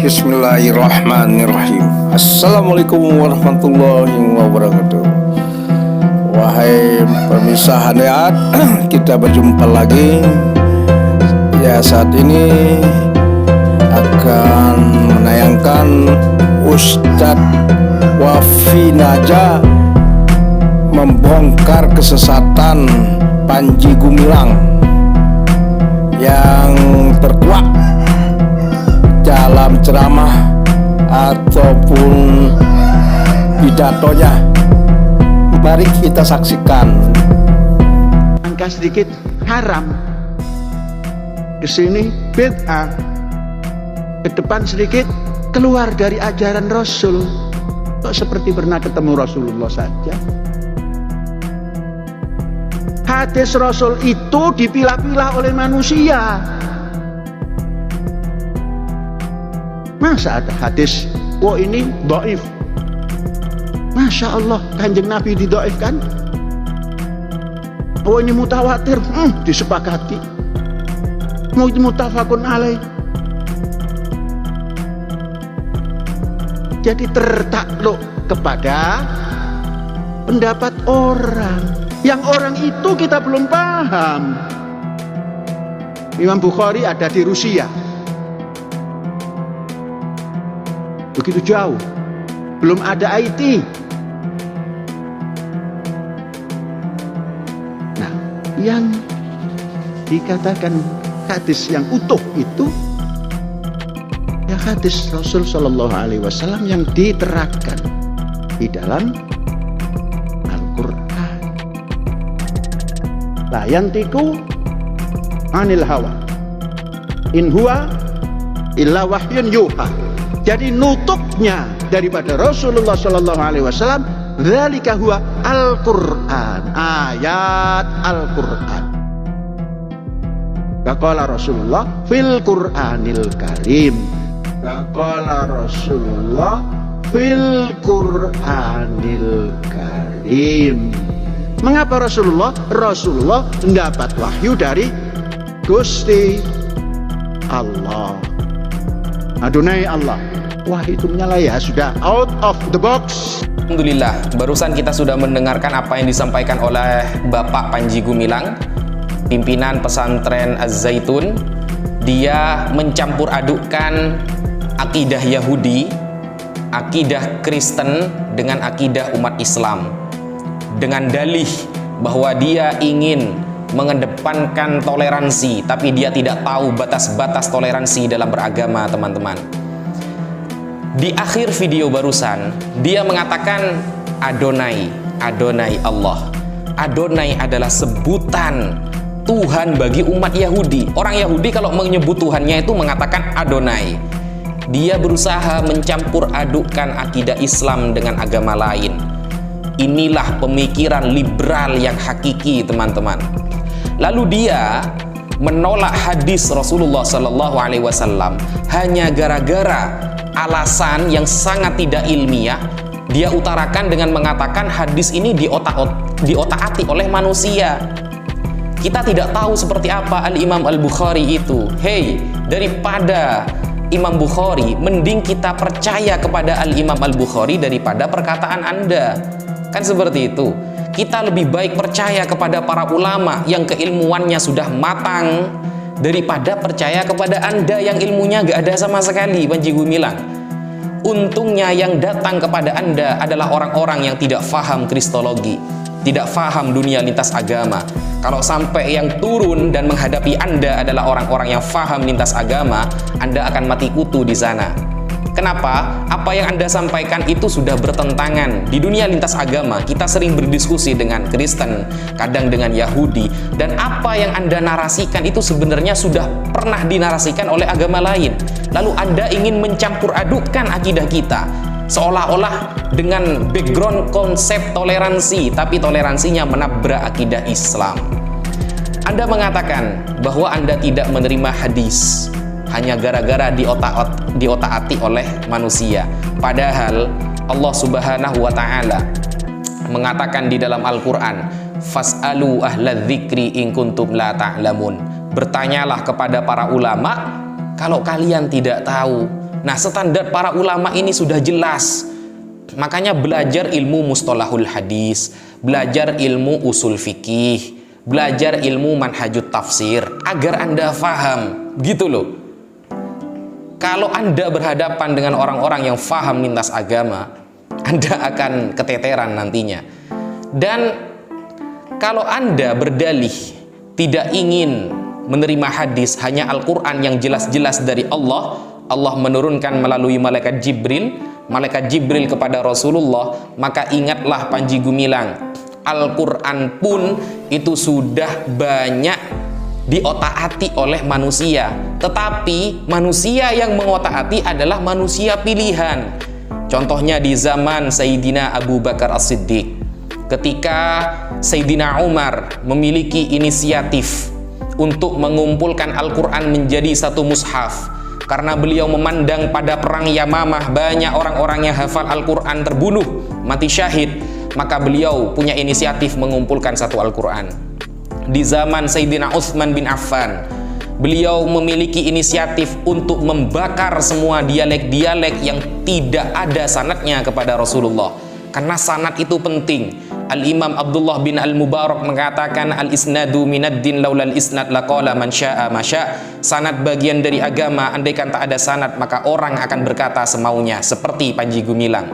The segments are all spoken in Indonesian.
Bismillahirrahmanirrahim. Assalamualaikum warahmatullahi wabarakatuh. Wahai pemirsa Hadiat, kita berjumpa lagi. Ya, saat ini akan menayangkan Ustadz Wafi Naja membongkar kesesatan Panji Gumilang yang terkuak dalam ceramah ataupun pidatonya. Mari kita saksikan. Angka sedikit haram, kesini bid'ah, ke depan sedikit keluar dari ajaran Rasul. Kok seperti pernah ketemu Rasulullah saja. Hadis Rasul itu dipilah-pilah oleh manusia. Masa ada hadis, wah ini dhaif. Masya Allah, Kanjeng Nabi didhaifkan. Oh ini mutawatir, disepakati. Mau mutafakun alaih. Jadi tertakluk kepada pendapat orang. Yang orang itu kita belum paham. Imam Bukhari ada di Rusia. Begitu jauh, belum ada IT. Nah, yang dikatakan hadis yang utuh itu ya hadis Rasul Shallallahu Alaihi Wasallam yang diterapkan di dalam Al-Quran. La yantiku anil hawa in huwa illa wahyun yuha. Jadi nutuknya daripada Rasulullah Sallallahu Alaihi Wasallam, dzalika huwa Al-Quran, ayat Al-Quran. Qala Rasulullah fil Qur'anil Karim. Qala Rasulullah fil Qur'anil Karim. Mengapa Rasulullah? Rasulullah mendapat wahyu dari Gusti Allah. Adonai Allah. Wah, itu menyala ya, sudah out of the box. Alhamdulillah, barusan kita sudah mendengarkan apa yang disampaikan oleh Bapak Panji Gumilang, pimpinan pesantren Az-Zaitun. Dia mencampur adukkan akidah Yahudi, akidah Kristen dengan akidah umat Islam, dengan dalih bahwa dia ingin mengedepankan toleransi, tapi dia tidak tahu batas-batas toleransi dalam beragama, teman-teman. Di akhir video barusan, dia mengatakan Adonai, Adonai Allah. Adonai adalah sebutan Tuhan bagi umat Yahudi. Orang Yahudi kalau menyebut Tuhannya itu mengatakan Adonai. Dia berusaha mencampur adukkan akidah Islam dengan agama lain. Inilah pemikiran liberal yang hakiki, teman-teman. Lalu dia menolak hadis Rasulullah Sallallahu Alaihi Wasallam hanya gara-gara alasan yang sangat tidak ilmiah. Dia utarakan dengan mengatakan hadis ini diotak-atik oleh manusia. Kita tidak tahu seperti apa Al-Imam Al-Bukhari itu. Hei, daripada Imam Bukhari, mending kita percaya kepada Al-Imam Al-Bukhari daripada perkataan Anda. Kan seperti itu. Kita lebih baik percaya kepada para ulama yang keilmuannya sudah matang daripada percaya kepada Anda yang ilmunya gak ada sama sekali, Panji Gumilang. Untungnya yang datang kepada Anda adalah orang-orang yang tidak faham kristologi, tidak faham dunia lintas agama. Kalau sampai yang turun dan menghadapi Anda adalah orang-orang yang faham lintas agama, Anda akan mati kutu di sana. Kenapa? Apa yang Anda sampaikan itu sudah bertentangan. Di dunia lintas agama, kita sering berdiskusi dengan Kristen, kadang dengan Yahudi. Dan apa yang Anda narasikan itu sebenarnya sudah pernah dinarasikan oleh agama lain. Lalu Anda ingin mencampur adukkan akidah kita, seolah-olah dengan background konsep toleransi, tapi toleransinya menabrak akidah Islam. Anda mengatakan bahwa Anda tidak menerima hadis hanya gara-gara diotak-atik oleh manusia. Padahal Allah Subhanahu wa Ta'ala mengatakan di dalam Al-Quran, fas'alu ahla dzikri in kuntum la ta'lamun. Bertanyalah kepada para ulama kalau kalian tidak tahu. Nah, standar para ulama ini sudah jelas. Makanya belajar ilmu mustalahul hadis, belajar ilmu usul fikih, belajar ilmu manhajut tafsir agar Anda faham, gitu loh. Kalau Anda berhadapan dengan orang-orang yang faham lintas agama, Anda akan keteteran nantinya. Dan kalau Anda berdalih tidak ingin menerima hadis, hanya Al-Quran yang jelas-jelas dari Allah, Allah menurunkan melalui malaikat Jibril kepada Rasulullah, maka ingatlah Panji Gumilang, Al-Quran pun itu sudah banyak diotak-atik oleh manusia, tetapi manusia yang mengotak-atik adalah manusia pilihan. Contohnya di zaman Sayyidina Abu Bakar As-Siddiq, ketika Sayyidina Umar memiliki inisiatif untuk mengumpulkan Al-Quran menjadi satu mushaf, karena beliau memandang pada perang Yamamah banyak orang-orang yang hafal Al-Quran terbunuh, mati syahid, maka beliau punya inisiatif mengumpulkan satu Al-Quran. Di zaman Sayyidina Utsman bin Affan, beliau memiliki inisiatif untuk membakar semua dialek-dialek yang tidak ada sanadnya kepada Rasulullah, karena sanad itu penting. Al-Imam Abdullah bin Al-Mubarak mengatakan, al-isnadu minad-din laulal isnad laqala man syaa ma syaa. Sanad bagian dari agama, andaikan tak ada sanad maka orang akan berkata semaunya, seperti Panji Gumilang.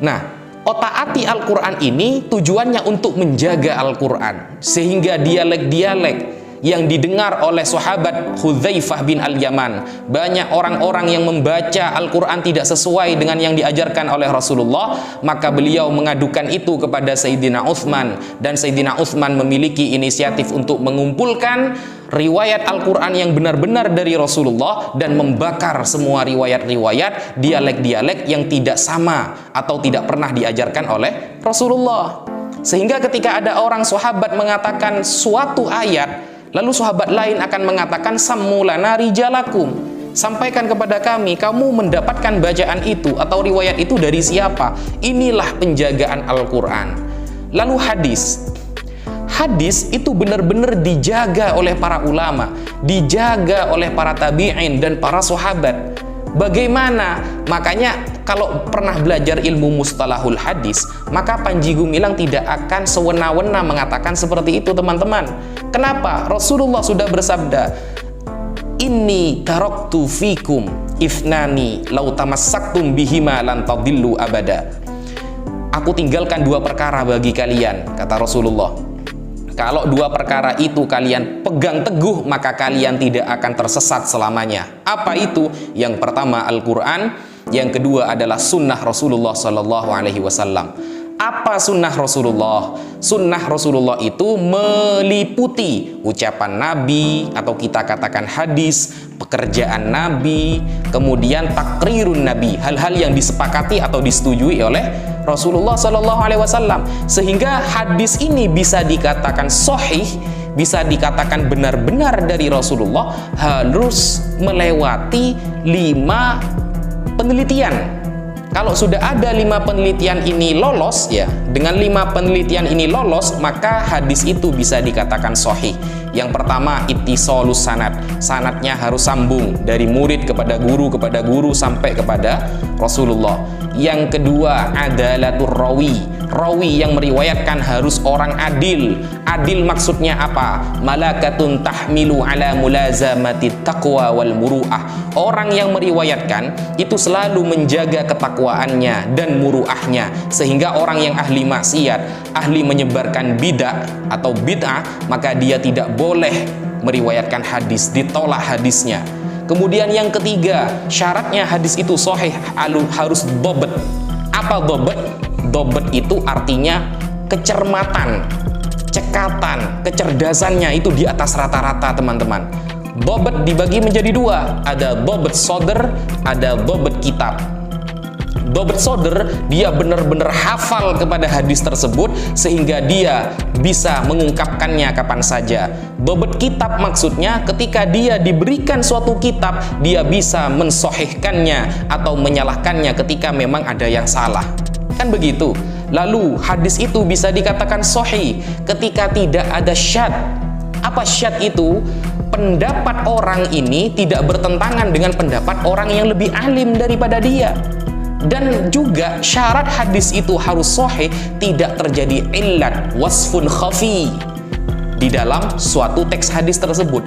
Nah, otak-atik Al-Quran ini tujuannya untuk menjaga Al-Quran, sehingga dialek-dialek yang didengar oleh sahabat Hudzaifah bin Al-Yaman, banyak orang-orang yang membaca Al-Quran tidak sesuai dengan yang diajarkan oleh Rasulullah, maka beliau mengadukan itu kepada Sayyidina Utsman, dan Sayyidina Utsman memiliki inisiatif untuk mengumpulkan riwayat Al-Quran yang benar-benar dari Rasulullah dan membakar semua riwayat-riwayat dialek-dialek yang tidak sama atau tidak pernah diajarkan oleh Rasulullah. Sehingga ketika ada orang sahabat mengatakan suatu ayat, lalu sahabat lain akan mengatakan sammulana rijalakum, sampaikan kepada kami kamu mendapatkan bacaan itu atau riwayat itu dari siapa. Inilah penjagaan Al-Quran. Lalu hadis itu benar-benar dijaga oleh para ulama, dijaga oleh para tabi'in dan para sahabat. Bagaimana? Makanya kalau pernah belajar ilmu mustalahul hadis, maka Panji Gumilang tidak akan sewena-wena mengatakan seperti itu, teman-teman. Kenapa? Rasulullah sudah bersabda, inni taraktu fikum ifnani lau tamassaktum bihima lan tadillu abada. Aku tinggalkan dua perkara bagi kalian, kata Rasulullah. Kalau dua perkara itu kalian pegang teguh, maka kalian tidak akan tersesat selamanya. Apa itu? Yang pertama Al-Quran, yang kedua adalah sunnah Rasulullah Sallallahu Alaihi Wasallam. Apa sunnah Rasulullah? Sunnah Rasulullah itu meliputi ucapan Nabi, atau kita katakan hadis, pekerjaan Nabi, kemudian takrirun Nabi, hal-hal yang disepakati atau disetujui oleh Rasulullah Sallallahu Alaihi Wasallam. Sehingga hadis ini bisa dikatakan sahih, bisa dikatakan benar-benar dari Rasulullah, harus melewati 5 penelitian. Kalau sudah ada 5 penelitian ini lolos, ya, dengan 5 penelitian ini lolos, maka hadis itu bisa dikatakan sahih. Yang pertama, ittisalus sanad. Sanadnya harus sambung dari murid kepada guru sampai kepada Rasulullah. Yang kedua, adalatur rawi. Rawi yang meriwayatkan harus orang adil. Adil maksudnya apa? Malakatun tahmilu ala mulazamati taqwa wal muru'ah. Orang yang meriwayatkan itu selalu menjaga ketakwaannya dan muru'ahnya, sehingga orang yang ahli maksiat, ahli menyebarkan bidah atau bid'ah, maka dia tidak boleh meriwayatkan hadis, ditolak hadisnya. Kemudian yang ketiga, syaratnya hadis itu sahih harus dobat. Apa dobat? Dobat itu artinya kecermatan, cekatan, kecerdasannya itu di atas rata-rata, teman-teman. Dobat dibagi menjadi 2, ada dobat soder, ada dobat kitab. Dobat soder, dia benar-benar hafal kepada hadis tersebut sehingga dia bisa mengungkapkannya kapan saja. Dobat kitab maksudnya ketika dia diberikan suatu kitab, dia bisa mensohihkannya atau menyalahkannya ketika memang ada yang salah. Kan begitu. Lalu hadis itu bisa dikatakan sahih ketika tidak ada syad, Apa syad itu? Pendapat orang ini tidak bertentangan dengan pendapat orang yang lebih alim daripada dia. Dan juga syarat hadis itu harus sahih, tidak terjadi illat wasfun khafi di dalam suatu teks hadis tersebut.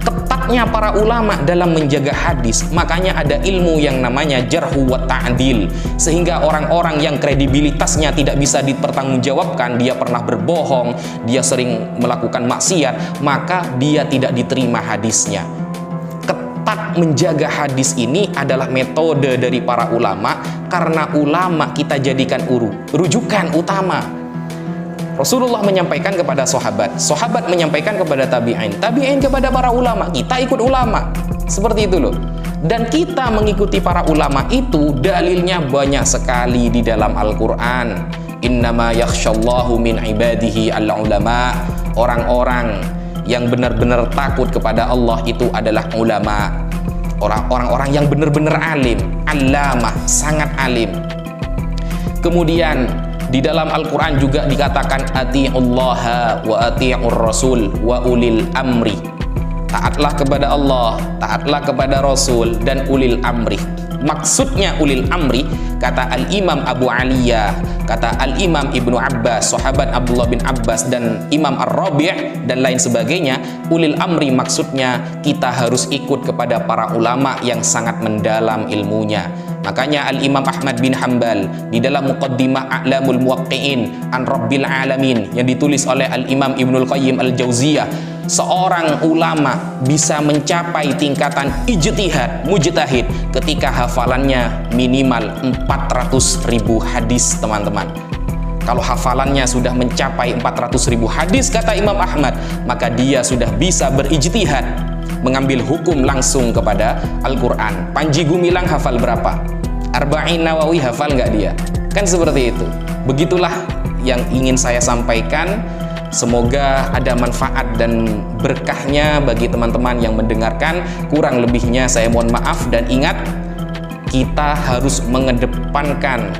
Ketatnya para ulama dalam menjaga hadis, makanya ada ilmu yang namanya jarhu wa ta'dil, sehingga orang-orang yang kredibilitasnya tidak bisa dipertanggungjawabkan, dia pernah berbohong, dia sering melakukan maksiat, maka dia tidak diterima hadisnya. Ketat menjaga hadis ini adalah metode dari para ulama, karena ulama kita jadikan rujukan utama. Rasulullah menyampaikan kepada sahabat, sahabat menyampaikan kepada tabi'in, tabi'in kepada para ulama, kita ikut ulama. Seperti itu loh. Dan kita mengikuti para ulama itu dalilnya banyak sekali di dalam Al-Qur'an. Innama yakhshallahu min ibadihi al-ulama. Orang-orang yang benar-benar takut kepada Allah itu adalah ulama. Orang-orang yang benar-benar alim, allamah, sangat alim. Kemudian di dalam Al-Quran juga dikatakan ati'ullaha wa ati'ur rasul wa ulil amri. Taatlah kepada Allah, taatlah kepada Rasul dan ulil amri. Maksudnya ulil amri, kata Al-Imam Abu Aliyah, kata Al-Imam Ibnu Abbas, sahabat Abdullah bin Abbas, dan Imam Ar-Rabi' dan lain sebagainya, ulil amri maksudnya kita harus ikut kepada para ulama yang sangat mendalam ilmunya. Makanya Al-Imam Ahmad bin Hanbal di dalam Muqaddimah A'lamul Muwaqqi'in an Rabbil Alamin yang ditulis oleh Al-Imam Ibnul Qayyim Al-Jauziyah, seorang ulama bisa mencapai tingkatan ijtihad, mujtahid ketika hafalannya minimal 400.000 hadis, teman-teman. Kalau hafalannya sudah mencapai 400.000 hadis, kata Imam Ahmad, maka dia sudah bisa berijtihad, mengambil hukum langsung kepada Al-Quran. Panji Gumilang hafal berapa? Arba'in Nawawi hafal nggak dia? Kan seperti itu. Begitulah yang ingin saya sampaikan. Semoga ada manfaat dan berkahnya bagi teman-teman yang mendengarkan. Kurang lebihnya saya mohon maaf, dan ingat, kita harus mengedepankan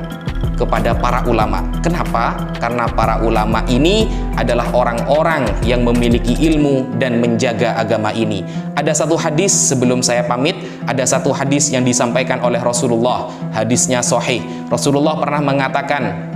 kepada para ulama. Kenapa? Karena para ulama ini adalah orang-orang yang memiliki ilmu dan menjaga agama ini. Ada satu hadis sebelum saya pamit, ada satu hadis yang disampaikan oleh Rasulullah. Hadisnya sahih. Rasulullah pernah mengatakan,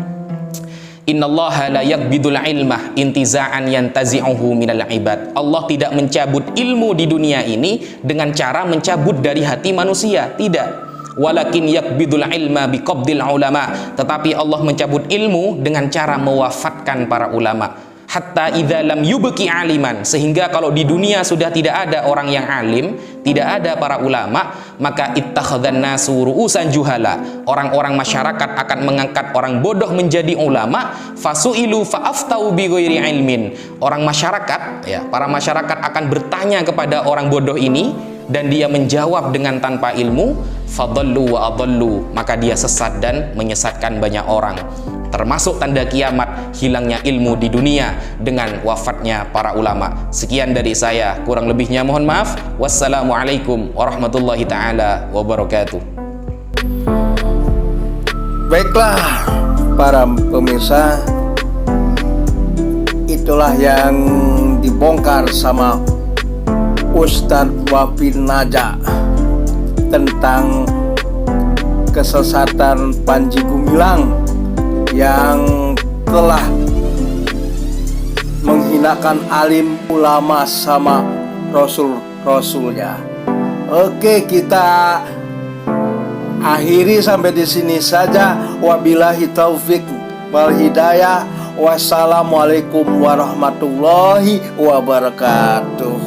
Innallaha la yakbidul ilmah intiza'an yantazi'uhu minal ibad. Allah tidak mencabut ilmu di dunia ini dengan cara mencabut dari hati manusia. Tidak. Walakin yakbidul ilma biqabdil ulama. Tetapi Allah mencabut ilmu dengan cara mewafatkan para ulama. Hatta idza lam yubqi aliman. Sehingga kalau di dunia sudah tidak ada orang yang alim, tidak ada para ulama, maka ittakhadhan nasu ru'usan juhala. Orang-orang masyarakat akan mengangkat orang bodoh menjadi ulama. Fasu'ilu fa'aftau bi ghairi ilmin. Orang masyarakat, ya, para masyarakat akan bertanya kepada orang bodoh ini, dan dia menjawab dengan tanpa ilmu, fadallu wa adallu, maka dia sesat dan menyesatkan banyak orang. Termasuk tanda kiamat, hilangnya ilmu di dunia dengan wafatnya para ulama. Sekian dari saya, kurang lebihnya mohon maaf. Wassalamualaikum warahmatullahi taala wabarakatuh. Baiklah para pemirsa, itulah yang dibongkar sama Ustadz Wafin Naja tentang kesesatan Panji Gumilang yang telah menghinakan alim, ulama sama rasul-rasulnya. Oke, kita akhiri sampai di sini saja. Wabillahi taufik wal hidayah. Wassalamualaikum warahmatullahi wabarakatuh.